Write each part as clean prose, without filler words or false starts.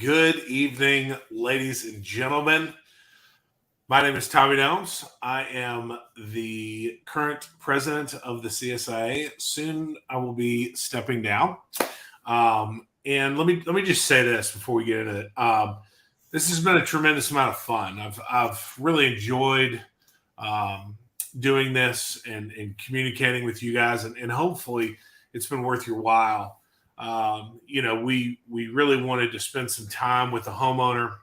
Good evening, ladies and gentlemen. My name is Tommy Nelms. I am the current president of the CSIA. Soon I will be stepping down. And let me just say this before we get into it. This has been a tremendous amount of fun. I've really enjoyed doing this and communicating with you guys, and hopefully it's been worth your while. We really wanted to spend some time with the homeowner,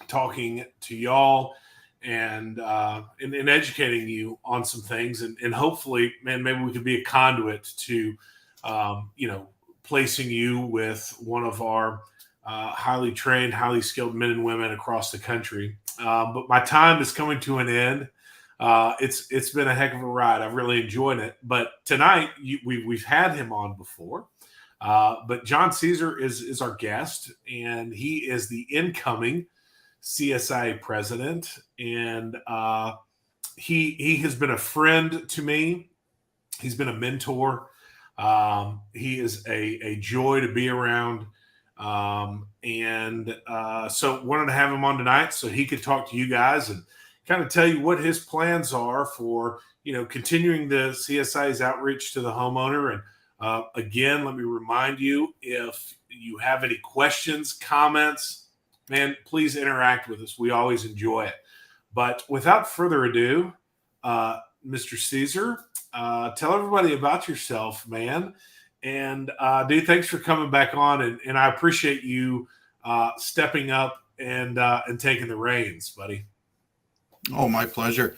talking to y'all and educating you on some things, and hopefully, man, maybe we could be a conduit to, placing you with one of our highly trained, highly skilled men and women across the country. But my time is coming to an end. It's been a heck of a ride. I've really enjoyed it. But tonight we've had him on before. But John Caesar is our guest, and he is the incoming CSIA president. And he has been a friend to me. He's been a mentor. He is a joy to be around. So wanted to have him on tonight so he could talk to you guys and kind of tell you what his plans are for, continuing the CSIA's outreach to the homeowner. And again, let me remind you, if you have any questions, comments, man, please interact with us. We always enjoy it. But without further ado, Mr. Caesar, tell everybody about yourself, man. And dude, thanks for coming back on. And I appreciate you stepping up and taking the reins, buddy. Oh, my pleasure.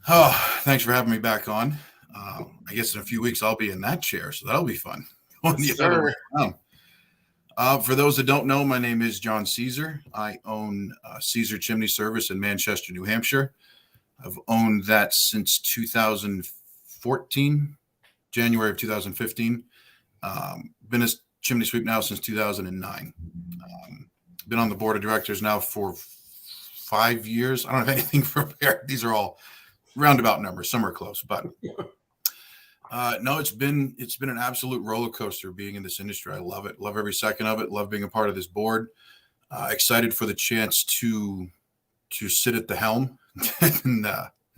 Oh, thanks for having me back on. I guess in a few weeks I'll be in that chair, so that'll be fun. Yes, sir. For those that don't know, my name is John Caesar. I own Caesar Chimney Service in Manchester, New Hampshire. I've owned that since 2014, January of 2015. Been a chimney sweep now since 2009. Been on the board of directors now for 5 years. I don't have anything prepared. These are all roundabout numbers. Some are close, but no, it's been an absolute roller coaster being in this industry. I love it. Love every second of it. Love being a part of this board. Excited for the chance to sit at the helm and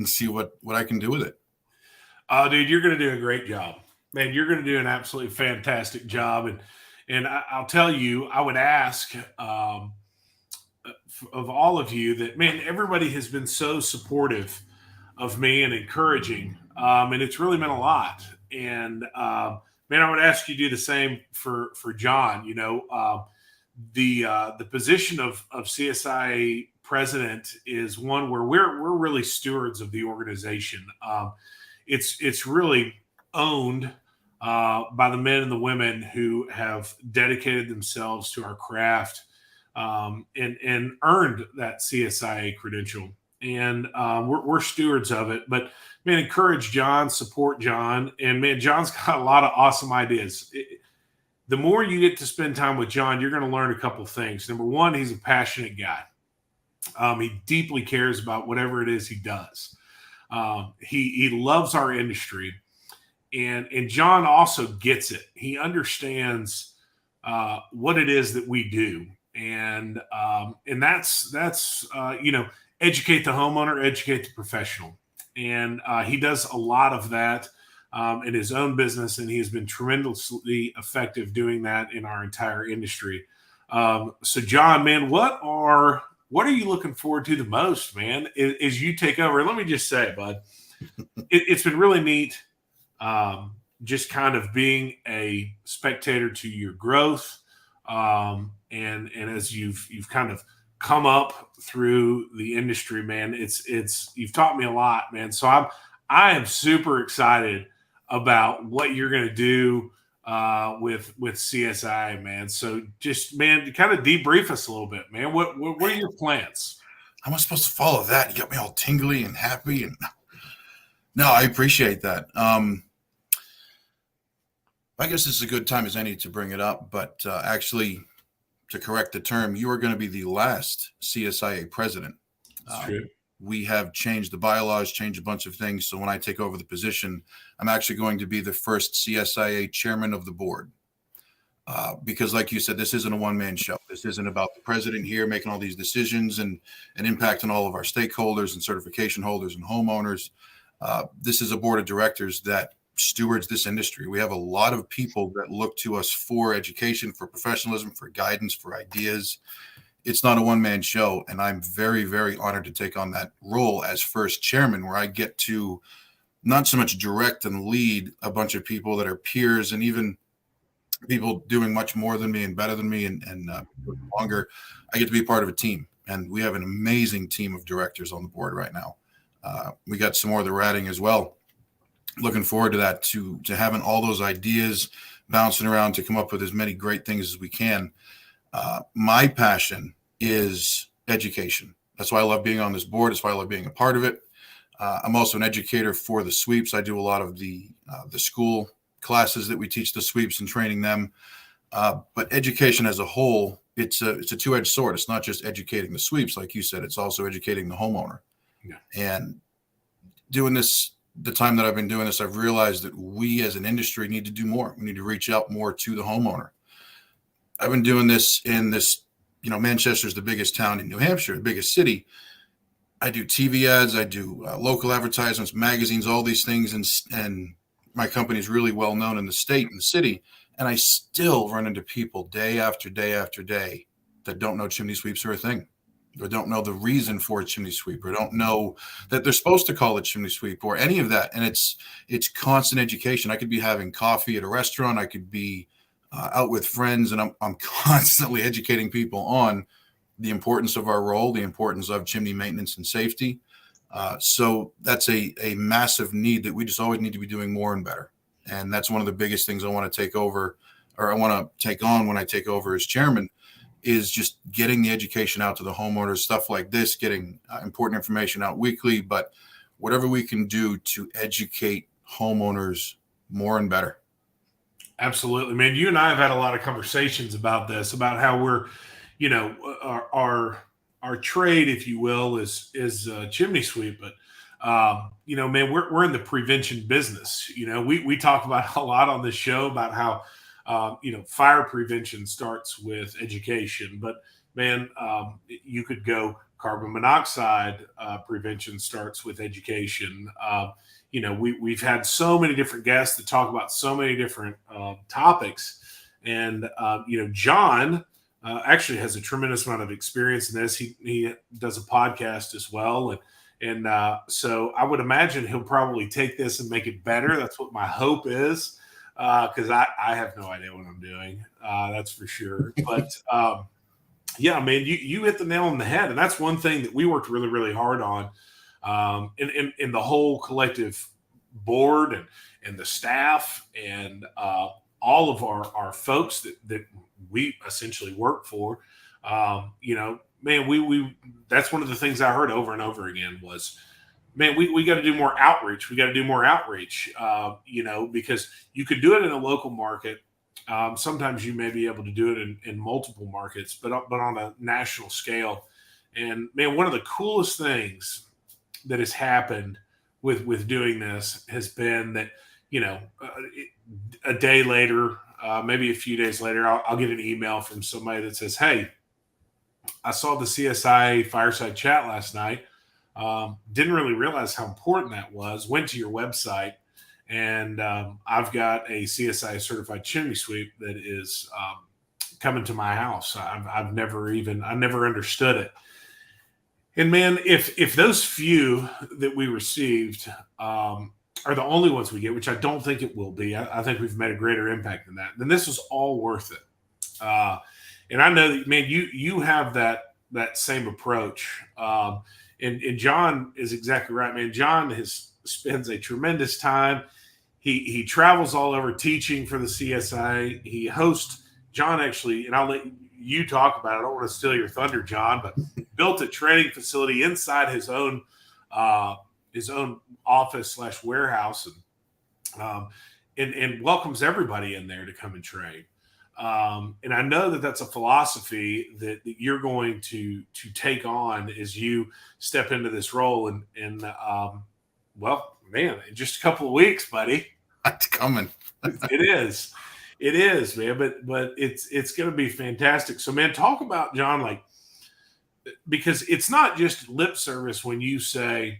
see what I can do with it. Dude, you're going to do a great job, man. You're going to do an absolutely fantastic job. And I'll tell you, I would ask of all of you that, man, everybody has been so supportive of me and encouraging. And it's really meant a lot. And man, I would ask you to do the same for John. The position of CSIA president is one where we're really stewards of the organization. It's really owned by the men and the women who have dedicated themselves to our craft and earned that CSIA credential. And we're stewards of it. But man, encourage John, support John, and man, John's got a lot of awesome ideas. The more you get to spend time with John, you're going to learn a couple things. Number one, he's a passionate guy. He deeply cares about whatever it is he does. He loves our industry, and John also gets it. He understands what it is that we do, and that's educate the homeowner, educate the professional. And he does a lot of that in his own business, and he's been tremendously effective doing that in our entire industry. So, John, man, what are you looking forward to the most, man, as you take over? And let me just say, bud, it's been really neat just kind of being a spectator to your growth. And as you've kind of come up through the industry, man, it's you've taught me a lot, man. So I am super excited about what you're going to do with CSI, man. So just, man, kind of debrief us a little bit, man. What are your plans? How am I supposed to follow that? You got me all tingly and happy. And no, I appreciate that. I guess this is a good time as any to bring it up, but actually, to correct the term, you are going to be the last CSIA president. We have changed the bylaws, changed a bunch of things. So when I take over the position, I'm actually going to be the first CSIA chairman of the board. Because like you said, this isn't a one-man show. This isn't about the president here making all these decisions and impacting all of our stakeholders and certification holders and homeowners. This is a board of directors that stewards this industry. We have a lot of people that look to us for education, for professionalism, for guidance, for ideas. It's not a one-man show, and I'm very, very honored to take on that role as first chairman, where I get to not so much direct and lead a bunch of people that are peers and even people doing much more than me and better than me and longer. I get to be a part of a team, and we have an amazing team of directors on the board right now. We got some more that we're adding as well. Looking forward to that, to having all those ideas bouncing around to come up with as many great things as we can. My passion is education. That's why I love being on this board. That's why I love being a part of it. I'm also an educator for the sweeps. I do a lot of the school classes that we teach the sweeps and training them. But education as a whole, it's a two-edged sword. It's not just educating the sweeps, like you said. It's also educating the homeowner. Yeah. And doing this, the time that I've been doing this, I've realized that we as an industry need to do more. We need to reach out more to the homeowner. I've been doing this in this, Manchester's the biggest town in New Hampshire, the biggest city. I do TV ads, I do local advertisements, magazines, all these things. And my company is really well known in the state and the city. And I still run into people day after day after day that don't know chimney sweeps are a thing, or don't know the reason for a chimney sweep, or don't know that they're supposed to call it chimney sweep, or any of that. And it's constant education. I could be having coffee at a restaurant. I could be out with friends, and I'm constantly educating people on the importance of our role, the importance of chimney maintenance and safety. So that's a massive need that we just always need to be doing more and better. And that's one of the biggest things I want to take over, or I want to take on when I take over as chairman, is just getting the education out to the homeowners, stuff like this, getting important information out weekly, but whatever we can do to educate homeowners more and better. Absolutely, man. You and I have had a lot of conversations about this, about how we're, our trade, if you will, is chimney sweep. But, man, we're in the prevention business. We talk about a lot on this show about how, fire prevention starts with education. But, man, you could go carbon monoxide prevention starts with education. We've had so many different guests that talk about so many different topics. And, John actually has a tremendous amount of experience in this. He does a podcast as well. And so I would imagine he'll probably take this and make it better. That's what my hope is, because I have no idea what I'm doing. That's for sure. But yeah, man, you hit the nail on the head. And that's one thing that we worked really, really hard on. In the whole collective board and the staff and all of our folks that we essentially work for, man, we that's one of the things I heard over and over again was, man, we got to do more outreach. We got to do more outreach, because you could do it in a local market. Sometimes you may be able to do it in multiple markets, but on a national scale. And man, one of the coolest things that has happened with doing this has been that, a day later, maybe a few days later, I'll get an email from somebody that says, "Hey, I saw the CSIA Fireside Chat last night. Didn't really realize how important that was. Went to your website, and I've got a CSIA certified chimney sweep that is coming to my house. I've never understood it." And man, if those few that we received are the only ones we get, which I don't think it will be, I think we've made a greater impact than that, then this was all worth it. And I know that, man, you have that same approach. And John is exactly right, man. John spends a tremendous time. He travels all over teaching for the CSIA. He hosts, John actually, and I'll let you talk about it. I don't want to steal your thunder, John, but built a training facility inside his own office / warehouse, and welcomes everybody in there to come and train. And I know that that's a philosophy that you're going to take on as you step into this role. And well, man, in just a couple of weeks, buddy, it's coming. It is. It is, man, but it's going to be fantastic. So, man, talk about, John, like, because it's not just lip service when you say,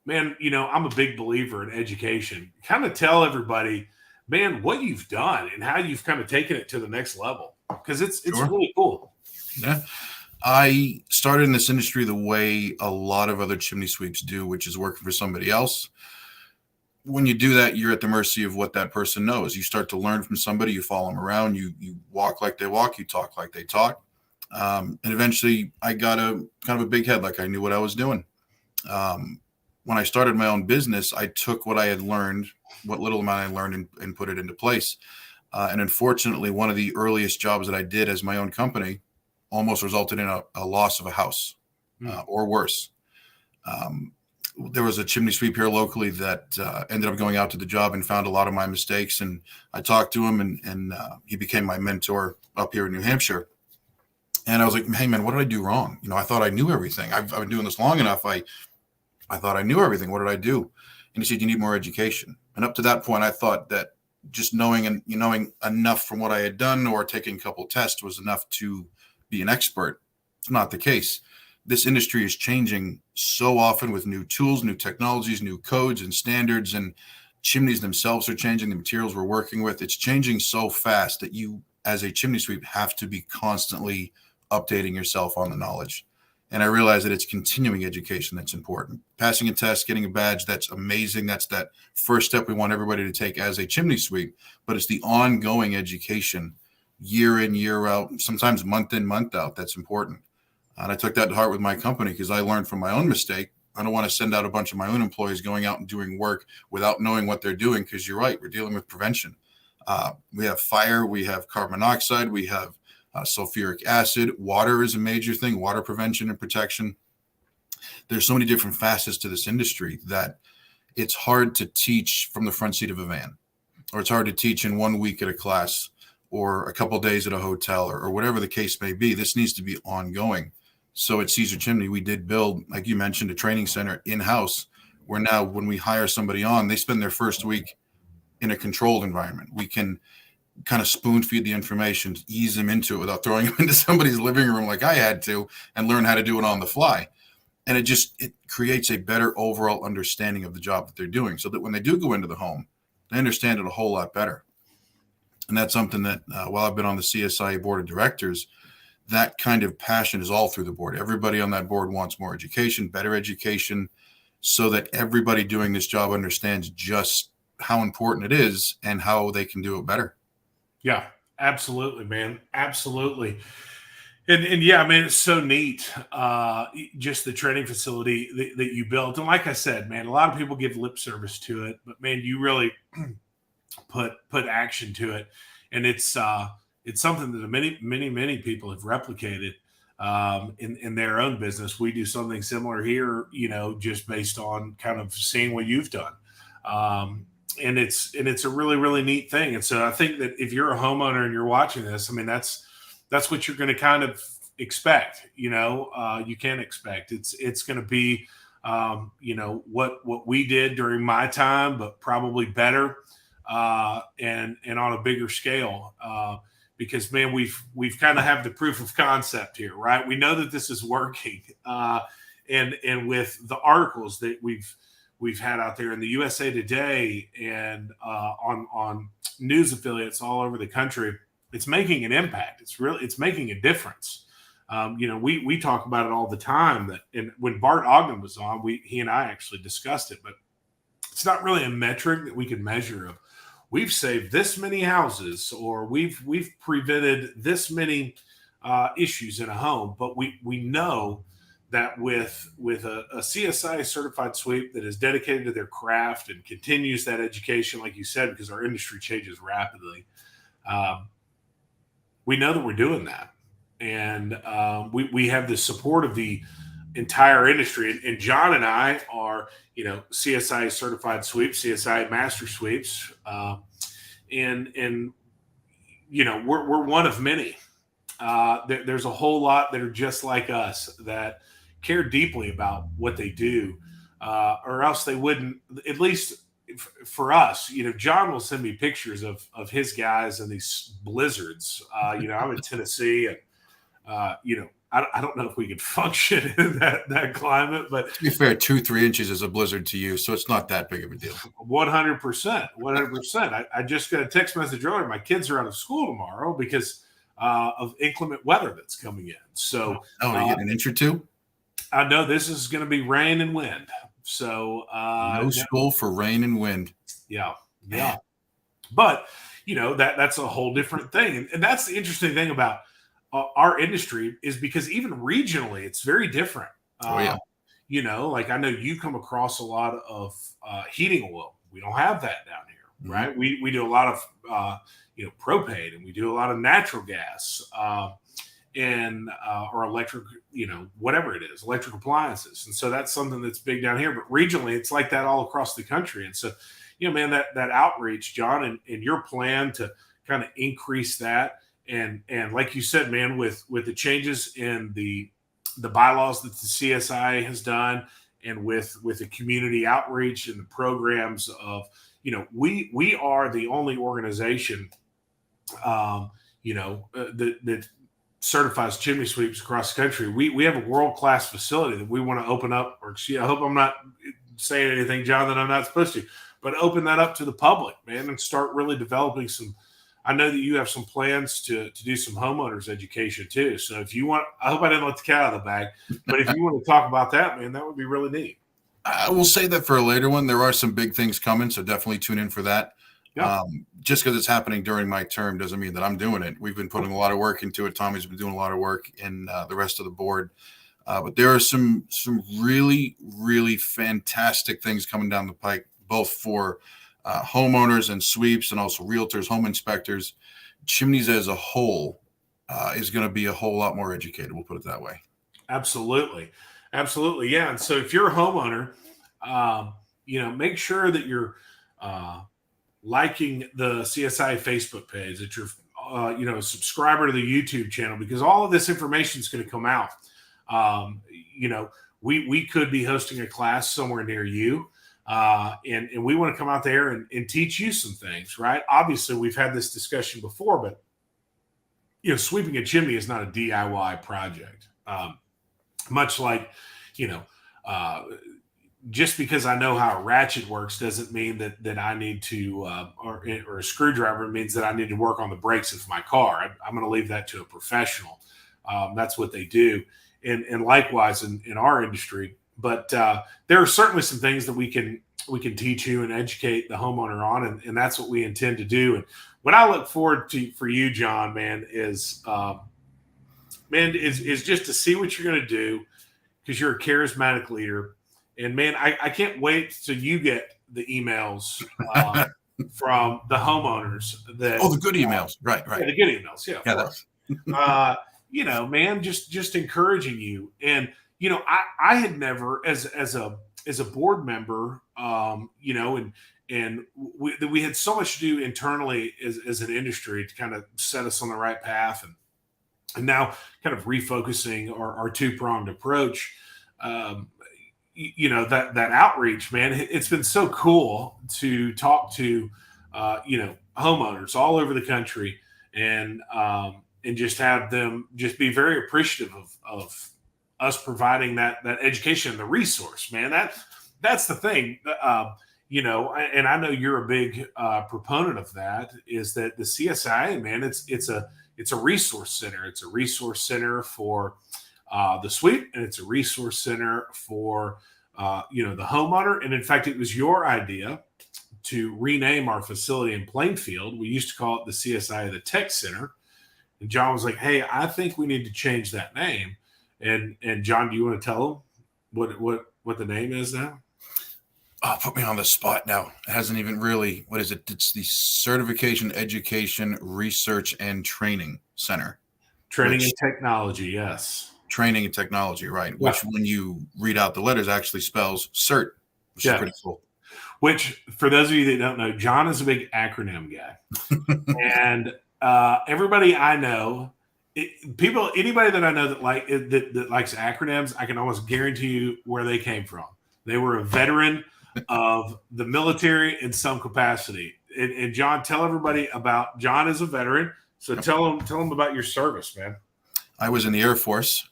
man, I'm a big believer in education. Kind of tell everybody, man, what you've done and how you've kind of taken it to the next level, because it's Sure. really cool. Yeah. I started in this industry the way a lot of other chimney sweeps do, which is working for somebody else. When you do that, you're at the mercy of what that person knows. You start to learn from somebody, you follow them around, you walk like they walk, you talk like they talk. And eventually I got a kind of a big head, like I knew what I was doing. When I started my own business, I took what I had learned, what little amount I learned, and put it into place. And unfortunately, one of the earliest jobs that I did as my own company almost resulted in a loss of a house or worse. There was a chimney sweep here locally that ended up going out to the job and found a lot of my mistakes. And I talked to him, and he became my mentor up here in New Hampshire. And I was like, hey, man, what did I do wrong? I thought I knew everything. I've been doing this long enough. I thought I knew everything. What did I do? And he said, you need more education. And up to that point, I thought that just knowing enough from what I had done or taking a couple of tests was enough to be an expert. It's not the case. This industry is changing so often with new tools, new technologies, new codes and standards, and chimneys themselves are changing. The materials we're working with, it's changing so fast that you, as a chimney sweep, have to be constantly updating yourself on the knowledge. And I realize that it's continuing education that's important. Passing a test, getting a badge, that's amazing. That's that first step we want everybody to take as a chimney sweep. But it's the ongoing education, year in, year out, sometimes month in, month out, that's important. And I took that to heart with my company because I learned from my own mistake. I don't want to send out a bunch of my own employees going out and doing work without knowing what they're doing, because you're right, we're dealing with prevention. We have fire, we have carbon monoxide, we have sulfuric acid. Water is a major thing, water prevention and protection. There's so many different facets to this industry that it's hard to teach from the front seat of a van, or it's hard to teach in 1 week at a class or a couple of days at a hotel, or whatever the case may be. This needs to be ongoing. So at Caesar Chimney, we did build, like you mentioned, a training center in-house, where now when we hire somebody on, they spend their first week in a controlled environment. We can kind of spoon feed the information to ease them into it without throwing them into somebody's living room like I had to, and learn how to do it on the fly. And it creates a better overall understanding of the job that they're doing, so that when they do go into the home, they understand it a whole lot better. And that's something that while I've been on the CSIA board of directors, that kind of passion is all through the board. Everybody on that board wants more education, better education, so that everybody doing this job understands just how important it is and how they can do it better. Yeah, absolutely, man. Absolutely. And yeah, I mean, it's so neat. Just the training facility that you built. And like I said, man, a lot of people give lip service to it, but man, you really put action to it. And it's something that many people have replicated in their own business. We do something similar here, just based on kind of seeing what you've done. And it's a really, really neat thing. And so I think that if you're a homeowner and you're watching this, I mean, that's what you're going to kind of expect. You can expect it's going to be, what we did during my time, but probably better, and on a bigger scale. Because man, we've kind of have the proof of concept here, right? We know that this is working, and with the articles that we've had out there in the USA Today and on news affiliates all over the country, it's making an impact. It's making a difference. We talk about it all the time. And when Bart Ogden was on, he and I actually discussed it, but it's not really a metric that we can measure of. We've saved this many houses, or we've prevented this many issues in a home, but we know that with a CSI certified sweep that is dedicated to their craft and continues that education, like you said, because our industry changes rapidly, we know that we're doing that. And we have the support of the entire industry. And John and I are, CSI certified sweeps, CSI master sweeps. And we're one of many. There's a whole lot that are just like us that care deeply about what they do, or else they wouldn't, at least for us, John will send me pictures of his guys in these blizzards. I'm in Tennessee, and I don't know if we could function in that climate, but to be fair, 2-3 inches is a blizzard to you, so it's not that big of a deal. 100%. I just got a text message earlier. My kids are out of school tomorrow because of inclement weather that's coming in. So, you get an inch or two. I know this is going to be rain and wind. So, no school for rain and wind. Yeah. But that's a whole different thing, and that's the interesting thing about our industry is because even regionally, it's very different. Like I know you come across a lot of heating oil. We don't have that down here, right? We do a lot of propane, and we do a lot of natural gas, and or electric, whatever it is, electric appliances. And so that's something that's big down here. But regionally, it's like that all across the country. And so, man, that outreach, John, and your plan to kind of increase that. And like you said, man, with the changes in the bylaws that the CSIA has done, and with the community outreach and the programs of, we are the only organization, that certifies chimney sweeps across the country. We have a world-class facility that we want to open up, I hope I'm not saying anything, John, that I'm not supposed to, but open that up to the public, man, and start really developing some. I know that you have some plans to do some homeowners education too. So if you want, I hope I didn't let the cat out of the bag, but if you want to talk about that, man, that would be really neat. I will say that for a later one. There are some big things coming, so definitely tune in for that. Yeah. Just because it's happening during my term doesn't mean that I'm doing it. We've been putting a lot of work into it. Tommy's been doing a lot of work, and the rest of the board. But there are some really, really fantastic things coming down the pike, both for homeowners and sweeps, and also realtors, home inspectors. Chimneys as a whole is going to be a whole lot more educated. We'll put it that way. Absolutely. Yeah. And so if you're a homeowner, make sure that you're liking the CSI Facebook page, that you're, a subscriber to the YouTube channel, because all of this information is going to come out. We could be hosting a class somewhere near you. And we want to come out there and teach you some things, right? Obviously, we've had this discussion before, but sweeping a chimney is not a DIY project. Much like, just because I know how a ratchet works doesn't mean that I need to, or a screwdriver means that I need to work on the brakes of my car. I'm going to leave that to a professional. That's what they do, and likewise in our industry. But there are certainly some things that we can teach you and educate the homeowner on, and that's what we intend to do. And what I look forward to for you, John, man, is just to see what you're going to do, because you're a charismatic leader. And man, I can't wait till you get the emails from the homeowners. The good emails, right? Yeah, the good emails, yeah. Man, just encouraging you. And I had never, as a board member, and we had so much to do internally as an industry to kind of set us on the right path, and now kind of refocusing our two-pronged approach. That outreach, man, it's been so cool to talk to, homeowners all over the country, and just have them just be very appreciative of us providing that education and the resource, man. That's the thing, and I know you're a big proponent of that, is that the CSIA, man, it's a resource center. It's a resource center for the sweep, and it's a resource center for the homeowner. And in fact, it was your idea to rename our facility in Plainfield. We used to call it the CSIA the Tech Center, and John was like, "Hey, I think we need to change that name." And John, do you want to tell them what the name is now? Oh, put me on the spot now. It hasn't even really. What is it? It's the Certification, Education, Research, and Training Center. Training and Technology, yes. Training and Technology, right? Yeah. Which, when you read out the letters, actually spells CERT, which is pretty cool. Which, for those of you that don't know, John is a big acronym guy, and everybody I know. Anybody that I know that likes acronyms, I can almost guarantee you where they came from. They were a veteran of the military in some capacity. And John, tell everybody about John is a veteran. So tell them about your service, man. I was in the Air Force.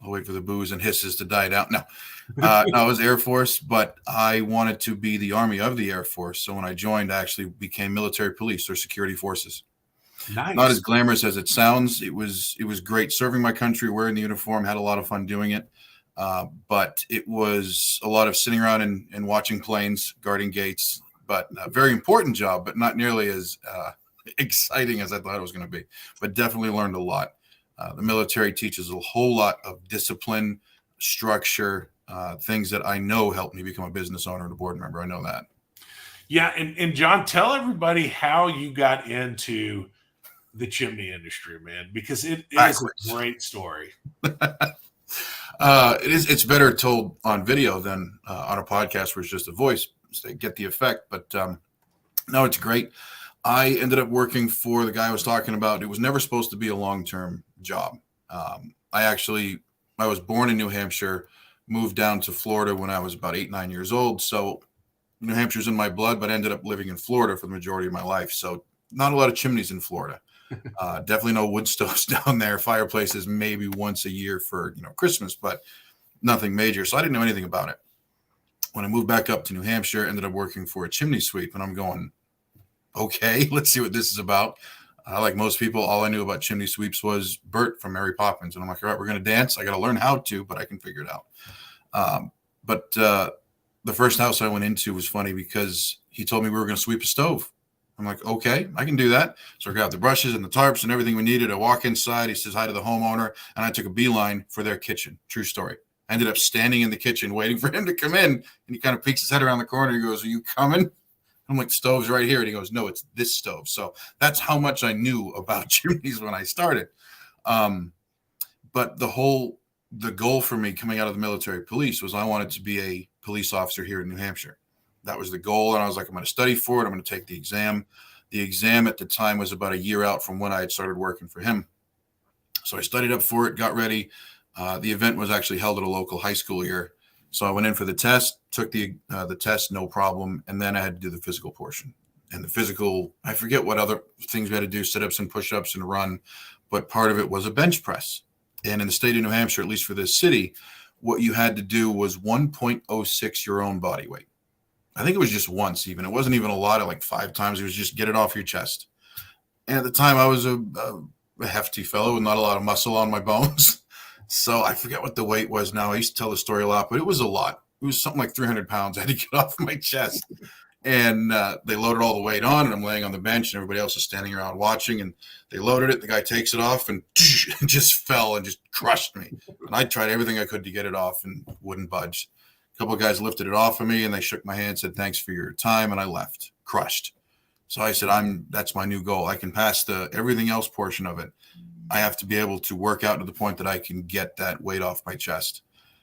I'll wait for the boos and hisses to die down. No, I was Air Force, but I wanted to be the Army of the Air Force. So when I joined, I actually became military police or security forces. Nice. Not as glamorous as it sounds. It was great serving my country, wearing the uniform, had a lot of fun doing it. But it was a lot of sitting around and watching planes, guarding gates, but a very important job, but not nearly as exciting as I thought it was going to be, but definitely learned a lot. The military teaches a whole lot of discipline, structure, things that I know helped me become a business owner and a board member. I know that. Yeah. And John, tell everybody how you got into the chimney industry, man, because it is a great story. It's better told on video than on a podcast where it's just a voice. So they get the effect, but no, it's great. I ended up working for the guy I was talking about. It was never supposed to be a long-term job. I was born in New Hampshire, moved down to Florida when I was about 8, 9 years old. So New Hampshire's in my blood, but I ended up living in Florida for the majority of my life. So not a lot of chimneys in Florida. Definitely no wood stoves down there. Fireplaces maybe once a year for Christmas, but nothing major. So I didn't know anything about it. When I moved back up to New Hampshire, ended up working for a chimney sweep, and I'm going, okay, let's see what this is about. Like most people, all I knew about chimney sweeps was Bert from Mary Poppins, and I'm like, all right, we're going to dance. I got to learn how to, but I can figure it out. But the first house I went into was funny because he told me we were going to sweep a stove. I'm like, okay, I can do that. So I grabbed the brushes and the tarps and everything we needed. I walk inside. He says hi to the homeowner, and I took a beeline for their kitchen. True story. I ended up standing in the kitchen waiting for him to come in, and he kind of peeks his head around the corner. He goes, are you coming? I'm like, the stove's right here. And he goes, no, it's this stove. So that's how much I knew about chimneys when I started. But the goal for me coming out of the military police was I wanted to be a police officer here in New Hampshire. That was the goal. And I was like, I'm going to study for it. I'm going to take the exam. The exam at the time was about a year out from when I had started working for him. So I studied up for it, got ready. The event was actually held at a local high school here. So I went in for the test, took the test, no problem. And then I had to do the physical portion. And the physical, I forget what other things we had to do, sit-ups and push-ups and run. But part of it was a bench press. And in the state of New Hampshire, at least for this city, what you had to do was 1.06 your own body weight. I think it was just once even. It wasn't even a lot, of like 5 times. It was just get it off your chest. And at the time, I was a hefty fellow with not a lot of muscle on my bones. So I forget what the weight was now. I used to tell the story a lot, but it was a lot. It was something like 300 pounds I had to get off my chest. And they loaded all the weight on, and I'm laying on the bench, and everybody else is standing around watching. And they loaded it. The guy takes it off and just fell and just crushed me. And I tried everything I could to get it off and wouldn't budge. A couple of guys lifted it off of me, and they shook my hand, said, thanks for your time. And I left, crushed. So I said, that's my new goal. I can pass the everything else portion of it. I have to be able to work out to the point that I can get that weight off my chest.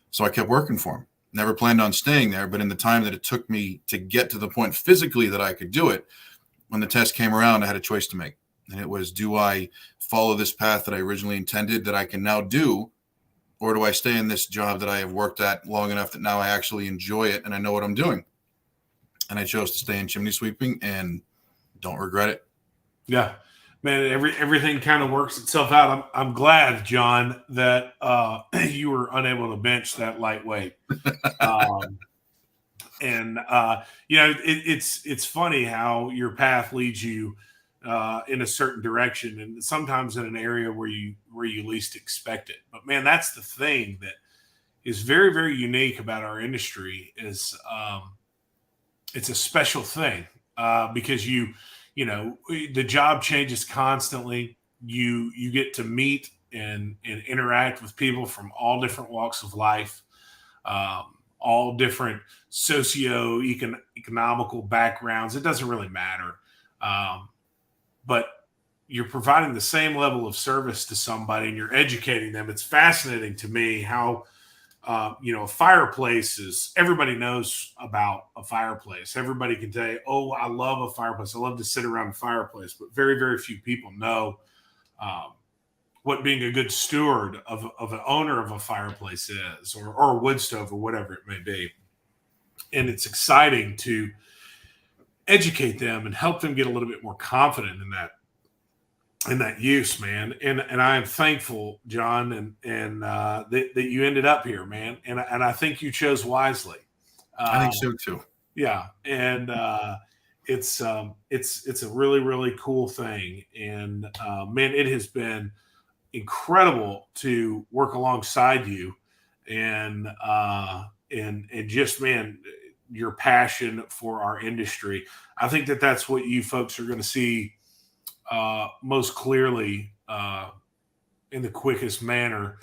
So I kept working for him. Never planned on staying there, but in the time that it took me to get to the point physically that I could do it, when the test came around, I had a choice to make. And it was, do I follow this path that I originally intended that I can now do, or do I stay in this job that I have worked at long enough that now I actually enjoy it and I know what I'm doing? And I chose to stay in chimney sweeping and don't regret it. Yeah. Man, everything kind of works itself out. I'm glad, John, that you were unable to bench that lightweight. It's funny how your path leads you in a certain direction, and sometimes in an area where you least expect it. But man, that's the thing that is very, very unique about our industry is it's a special thing because the job changes constantly. You get to meet and interact with people from all different walks of life, all different socio-economical backgrounds. It doesn't really matter. But you're providing the same level of service to somebody and you're educating them. It's fascinating to me how a fireplace is, everybody knows about a fireplace. Everybody can tell you, oh, I love a fireplace. I love to sit around a fireplace, but very, very few people know what being a good steward of an owner of a fireplace is, or a wood stove or whatever it may be. and it's exciting to educate them and help them get a little bit more confident in that use, man. And I am thankful, John, and that you ended up here, man. And I think you chose wisely. I think so too. Yeah, and it's a really really cool thing, and man, it has been incredible to work alongside you, and and just, man, your passion for our industry. I think that that's what you folks are going to see most clearly in the quickest manner,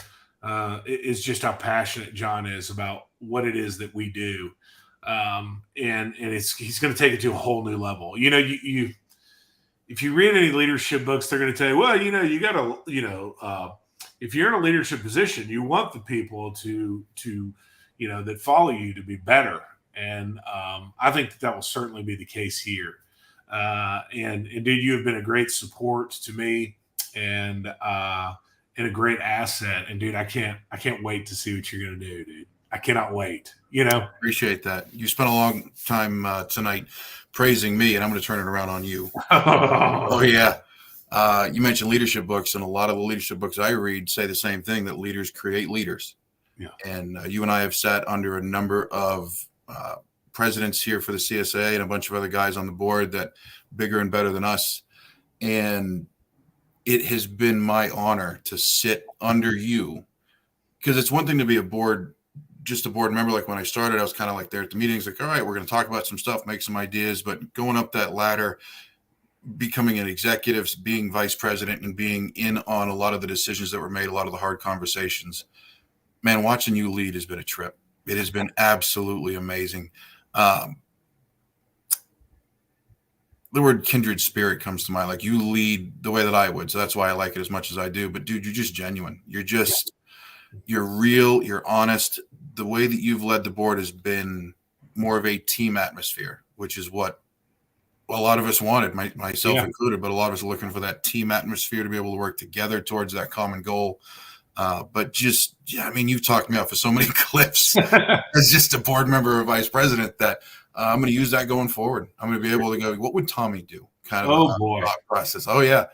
is just how passionate John is about what it is that we do. And he's going to take it to a whole new level. You know, you if you read any leadership books, they're going to tell you, well, you got to, if you're in a leadership position, you want the people to that follow you to be better. And I think that will certainly be the case here. And dude, you have been a great support to me, and a great asset. And dude, I can't wait to see what you're going to do, dude. I cannot wait. Appreciate that. You spent a long time tonight praising me, and I'm going to turn it around on you. Oh yeah. You mentioned leadership books, and a lot of the leadership books I read say the same thing, that leaders create leaders. Yeah. And you and I have sat under a number of presidents here for the CSIA and a bunch of other guys on the board that bigger and better than us. And it has been my honor to sit under you, because it's one thing to be just a board member. Like when I started, I was kind of like there at the meetings, like, all right, we're going to talk about some stuff, make some ideas, but going up that ladder, becoming an executive, being vice president, and being in on a lot of the decisions that were made, a lot of the hard conversations, man, watching you lead has been a trip. It has been absolutely amazing. The word kindred spirit comes to mind. Like, you lead the way that I would. So that's why I like it as much as I do. But dude, you're just genuine. You're real. You're honest. The way that you've led the board has been more of a team atmosphere, which is what a lot of us wanted, myself included, but a lot of us are looking for that team atmosphere to be able to work together towards that common goal. But you've talked me off of so many cliffs as just a board member or vice president that I'm going to use that going forward. I'm going to be able to go, what would Tommy do? Kind of thought process. Oh yeah.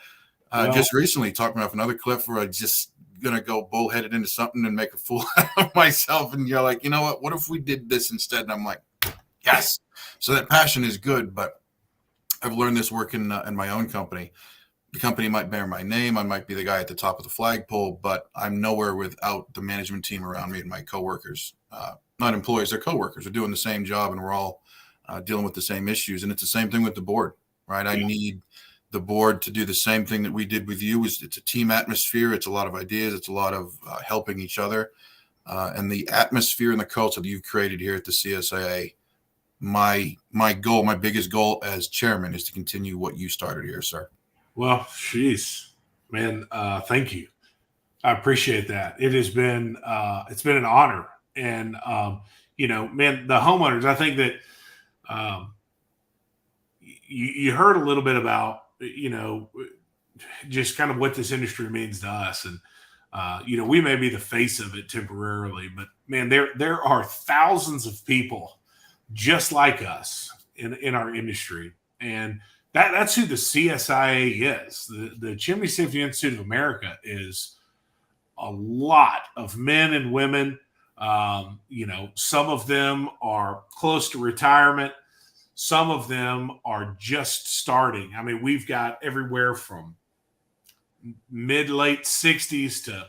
Just recently talked me off another cliff where I just going to go bullheaded into something and make a fool out of myself. And you're like, you know what if we did this instead? And I'm like, yes. So that passion is good, but I've learned this working in my own company. The company might bear my name. I might be the guy at the top of the flagpole, but I'm nowhere without the management team around me and my coworkers. Not employees, they're coworkers. We're doing the same job, and we're all dealing with the same issues. And it's the same thing with the board, right? I need the board to do the same thing that we did with you. It's a team atmosphere. It's a lot of ideas. It's a lot of helping each other. And the atmosphere and the culture that you've created here at the CSIA, my goal, my biggest goal as chairman, is to continue what you started here, sir. Well, geez, man, thank you. I appreciate that. It has been, it's been an honor. And, man, the homeowners, I think that you heard a little bit about, just kind of what this industry means to us. And, we may be the face of it temporarily, but man, there are thousands of people just like us in our industry. And that's who the CSIA is. The Chimney Symphony Institute of America is a lot of men and women. Some of them are close to retirement. Some of them are just starting. I mean, we've got everywhere from late 60s to,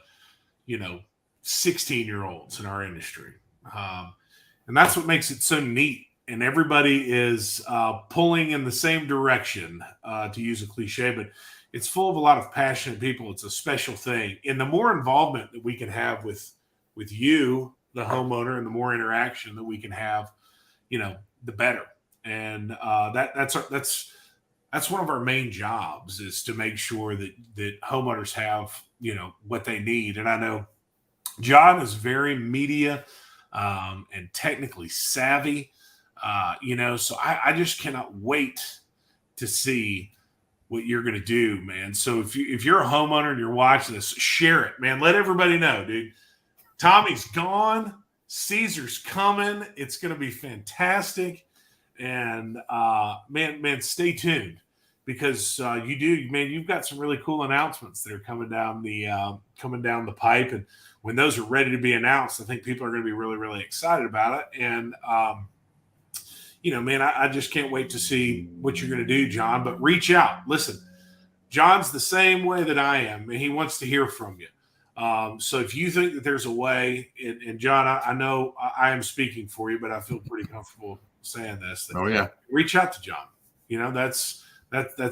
16-year-olds in our industry. And that's what makes it so neat. And everybody is pulling in the same direction, to use a cliche, but it's full of a lot of passionate people. It's a special thing. And the more involvement that we can have with you, the homeowner, and the more interaction that we can have, the better. And that's one of our main jobs, is to make sure that homeowners have, what they need. And I know John is very media and technically savvy. So I just cannot wait to see what you're going to do, man. So if you're a homeowner and you're watching this, share it, man. Let everybody know, dude. Tommy's gone. Caesar's coming. It's going to be fantastic. And man, stay tuned because you've got some really cool announcements that are coming down the pipe. And when those are ready to be announced, I think people are going to be really, really excited about it. And man, I just can't wait to see what you're going to do, John. But reach out. Listen, John's the same way that I am, and he wants to hear from you. So if you think that there's a way, and John, I know I am speaking for you, but I feel pretty comfortable saying this. Oh yeah, reach out to John. That's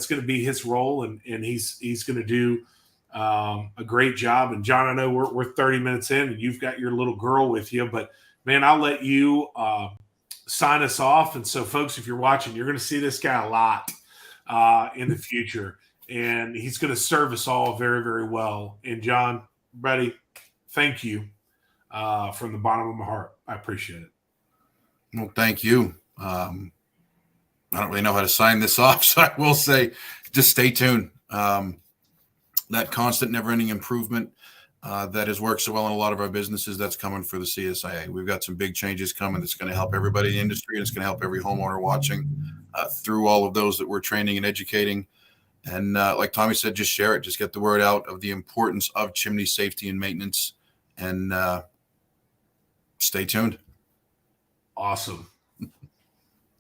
going to be his role, and he's going to do a great job. And John, I know we're 30 minutes in, and you've got your little girl with you, but man, I'll let you sign us off. And so, folks, if you're watching, you're going to see this guy a lot in the future, and he's going to serve us all very, very well. And John, buddy, thank you from the bottom of my heart. I appreciate it. Well, thank you. I don't really know how to sign this off, so I will say just stay tuned. That constant, never-ending improvement that has worked so well in a lot of our businesses, that's coming for the CSIA. We've got some big changes coming that's going to help everybody in the industry, and it's going to help every homeowner watching through all of those that we're training and educating. And like Tommy said, just share it. Just get the word out of the importance of chimney safety and maintenance. And stay tuned. Awesome.